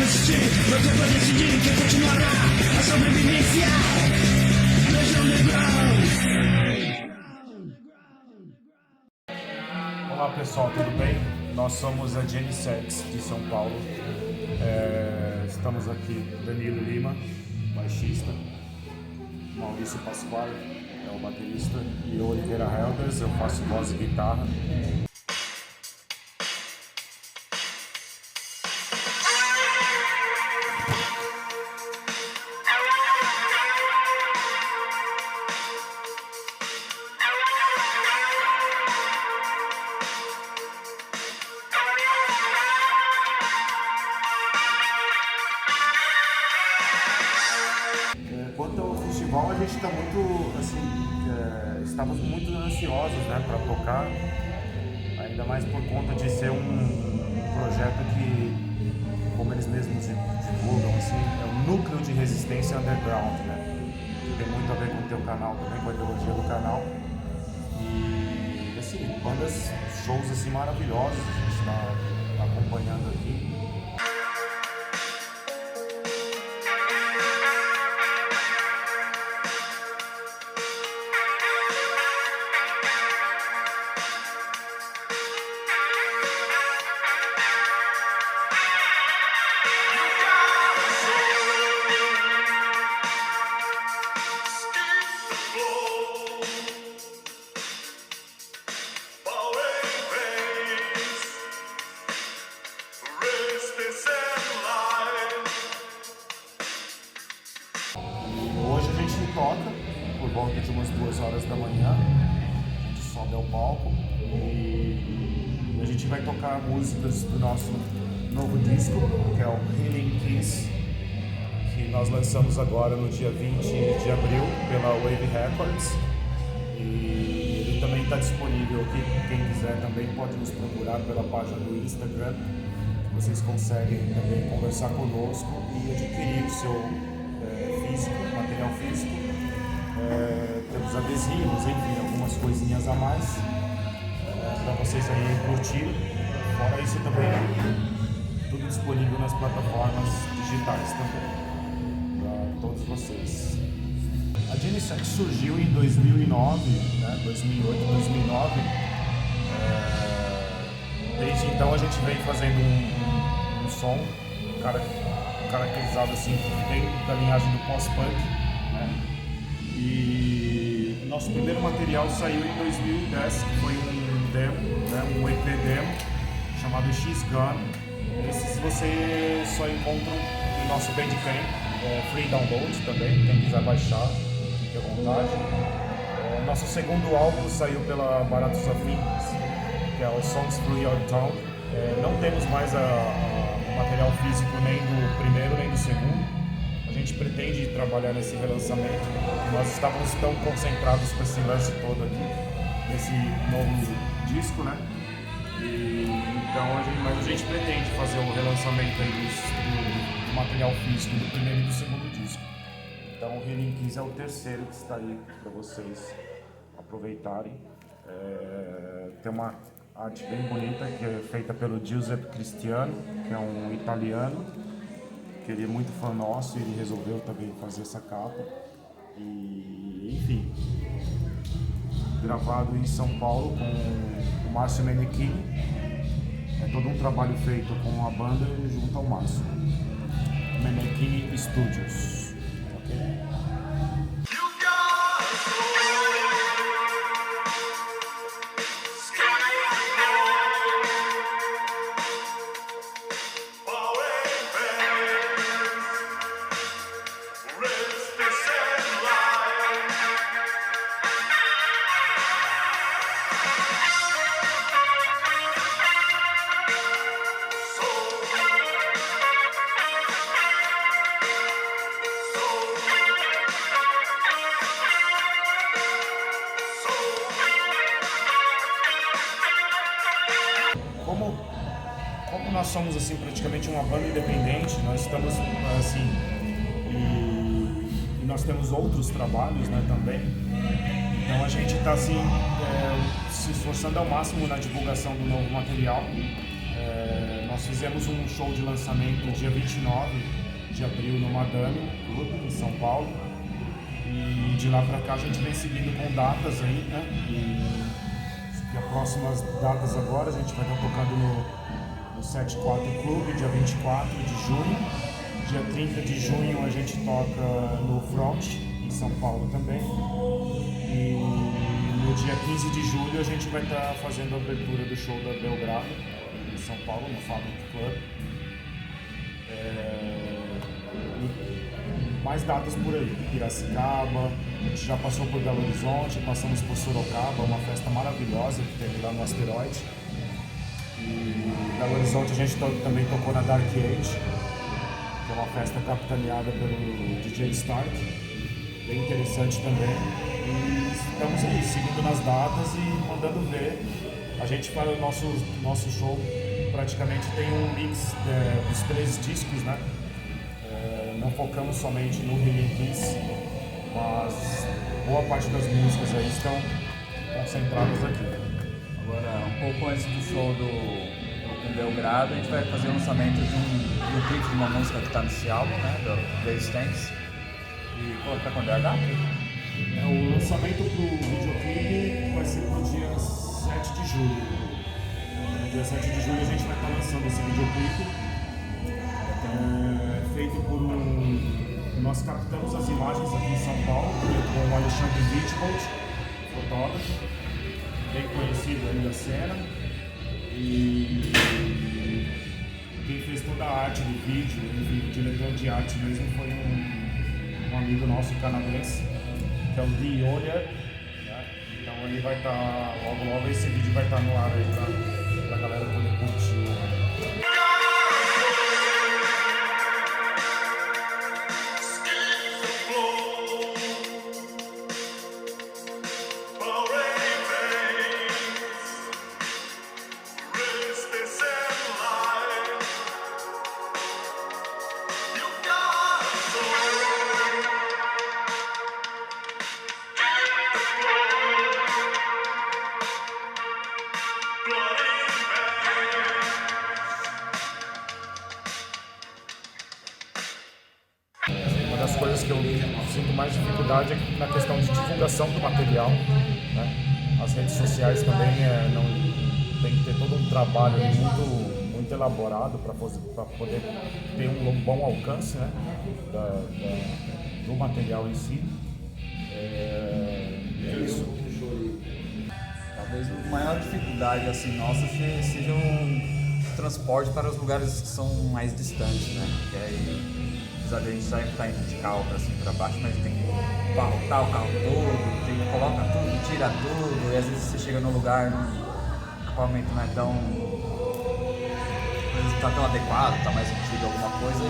resistir, meu tempo é decidir quem continuará a sobrevivência. Veja underground. Olá pessoal, tudo bem? Nós somos a Genesex de São Paulo. Estamos aqui, Danilo Lima, baixista, Maurício Pasquale, é o baterista, e eu, Oliveira Helgas, eu faço voz e guitarra. Quanto ao festival, a gente está muito, assim, estamos muito ansiosos, né, para tocar, ainda mais por conta de ser um projeto que, como eles mesmos divulgam, assim, é um núcleo de resistência underground, né, que tem muito a ver com o teu canal também, com a ideologia do canal, e, assim, bandas, shows, assim, maravilhosos, a gente está acompanhando aqui. Hoje a gente toca por volta de umas 2 horas da manhã, a gente sobe ao palco e a gente vai tocar músicas do nosso novo disco, que é o Healing Kiss, que nós lançamos agora no dia 20 de abril pela Wave Records, e ele também está disponível aqui, quem quiser também pode nos procurar pela página do Instagram, vocês conseguem também conversar conosco e adquirir o seu material físico, temos adesivos, enfim, algumas coisinhas a mais para vocês aí curtirem. Fora isso também, tudo disponível nas plataformas digitais também, para todos vocês. A Genesex surgiu em 2009, né, 2008, 2009. Desde então a gente vem fazendo um som caracterizado assim, bem da linhagem do pós-punk, né? E nosso primeiro material saiu em 2010, que foi um demo, né? Um EP demo chamado X-Gun. Esses você só encontra no nosso Bandcamp, free download também, quem quiser baixar, fique à vontade. Nosso segundo álbum saiu pela Baratos Afins, que é o Songs Through Your Tongue. Não temos mais material físico nem do primeiro nem do segundo. A gente pretende trabalhar nesse relançamento. Nós estávamos tão concentrados com esse lance todo aqui, nesse novo disco, né? Mas a gente pretende fazer o relançamento aí do material físico do primeiro e do segundo disco. Então o Healing Kiss é o terceiro que está aí para vocês aproveitarem. Tem uma arte bem bonita que é feita pelo Giuseppe Cristiano, que é um italiano, que ele é muito fã nosso e ele resolveu também fazer essa capa. E enfim, gravado em São Paulo com o Márcio Menechini. É todo um trabalho feito com a banda junto ao Márcio. Menechini Studios. Okay? Como nós somos assim praticamente uma banda independente, nós estamos assim e nós temos outros trabalhos, né, também. Então a gente está assim se esforçando ao máximo na divulgação do novo material. Nós fizemos um show de lançamento dia 29 de abril no Madame Club, em São Paulo. E de lá pra cá a gente vem seguindo com datas aí, né? E as próximas datas agora a gente vai estar tocando no 74 Club, dia 24 de junho. Dia 30 de junho a gente toca no Front, em São Paulo também. E no dia 15 de julho a gente vai estar fazendo a abertura do show da Belgrado, em São Paulo, no Fabric Club. Mais datas por aí, Piracicaba, a gente já passou por Belo Horizonte, passamos por Sorocaba, uma festa maravilhosa que teve lá no Asteroide. E em Belo Horizonte a gente também tocou na Dark Age, que é uma festa capitaneada pelo DJ Stark, bem interessante também. E estamos aí, seguindo nas datas e mandando ver. A gente faz o nosso show, praticamente tem um mix dos 3 discos, né? Não focamos somente no Healing Kiss, mas boa parte das músicas aí estão concentradas aqui. Agora, um pouco antes do show do Belgrado, a gente vai fazer o lançamento de um clipe de uma música que está nesse álbum, né, do Resistance. E para quando é a data? O lançamento pro videoclipe vai ser no dia 7 de julho. No dia 7 de julho a gente vai estar lançando esse videoclipe. Feito por Nós captamos as imagens aqui em São Paulo com o Alexandre Wittbold, fotógrafo, bem conhecido aí da cena. E quem fez toda a arte do vídeo, enfim, o diretor de arte mesmo, foi um amigo nosso canadense, que é o Dee Ollier. Então ele vai estar, logo esse vídeo vai estar no ar aí pra galera poder curtir. Uma das coisas que eu sinto mais dificuldade é na questão de divulgação do material, né? As redes sociais também não tem que ter todo um trabalho muito elaborado para poder ter um bom alcance, né? Do material em si. É isso. Talvez a maior dificuldade assim, nossa seja o transporte para os lugares que são mais distantes, né? Que aí, apesar de a gente sempre estar indo de carro para cima e para baixo, mas tem que barrotar o carro todo, coloca tudo, tira tudo, e às vezes você chega no lugar, o equipamento não é tão, às vezes não está tão adequado, está mais antigo alguma coisa,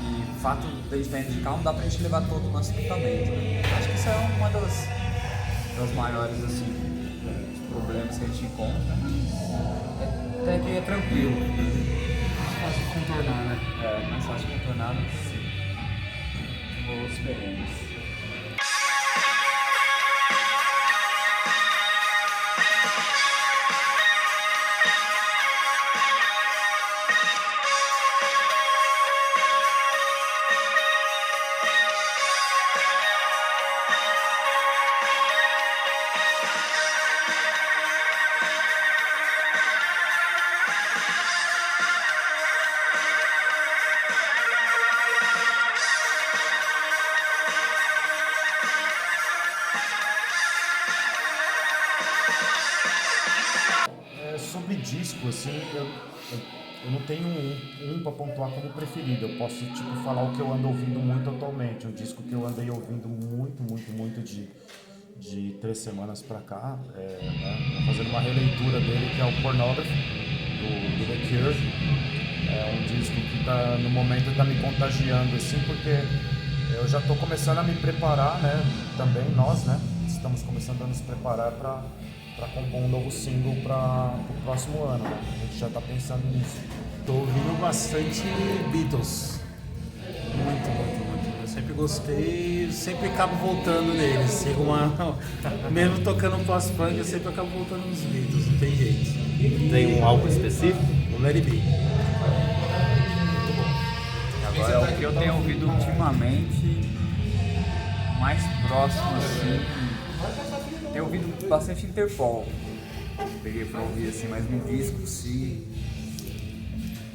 e o fato de a gente estar indo de carro não dá pra gente levar todo o nosso equipamento, né? Acho que isso é uma das maiores assim, problemas que a gente encontra. Até que é tranquilo. Mais fácil de contornar, né? É, mais fácil de contornar, mas boas experiências. Sobre disco, assim, eu não tenho um para pontuar como preferido. Eu posso tipo falar o que eu ando ouvindo muito atualmente. Um disco que eu andei ouvindo muito de 3 semanas pra cá, né? Fazendo uma releitura dele, que é o Pornography, do The Cure. É um disco que no momento tá me contagiando, assim, porque eu já tô começando a me preparar, né? Também nós, né? Estamos começando a nos preparar para compor um novo single para o próximo ano, né? A gente já tá pensando nisso. Tô ouvindo bastante Beatles. Muito. Eu sempre gostei, sempre acabo voltando neles. Mesmo tocando post-punk, eu sempre acabo voltando nos Beatles, não tem jeito. Tem um álbum específico? O Let It Be. eu tenho ouvido ultimamente, mais próximo assim, tenho ouvido bastante Interpol. Peguei pra ouvir assim, mas no disco sim.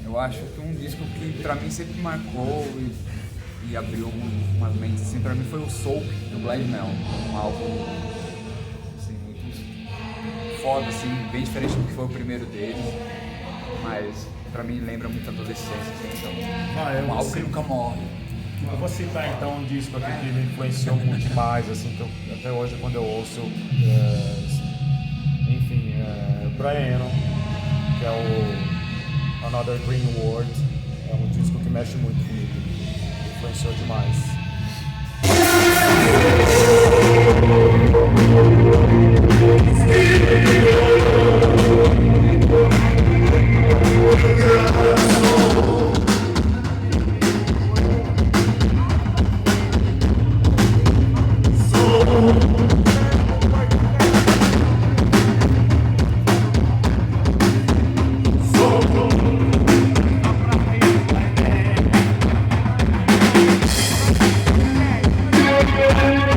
Eu acho que um disco que pra mim sempre marcou e abriu umas mentes assim, pra mim foi o Soap do Blind Melon, um álbum assim, muito foda, assim, bem diferente do que foi o primeiro deles, mas pra mim lembra muito a adolescência, assim, então Eu um vou álbum que citar- nunca morre. eu vou citar então um disco aqui que me influenciou muito demais, assim, que até hoje quando eu ouço, Brian Eno, que é o Another Green World, é um disco que mexe muito comigo, me influenciou demais. Thank you.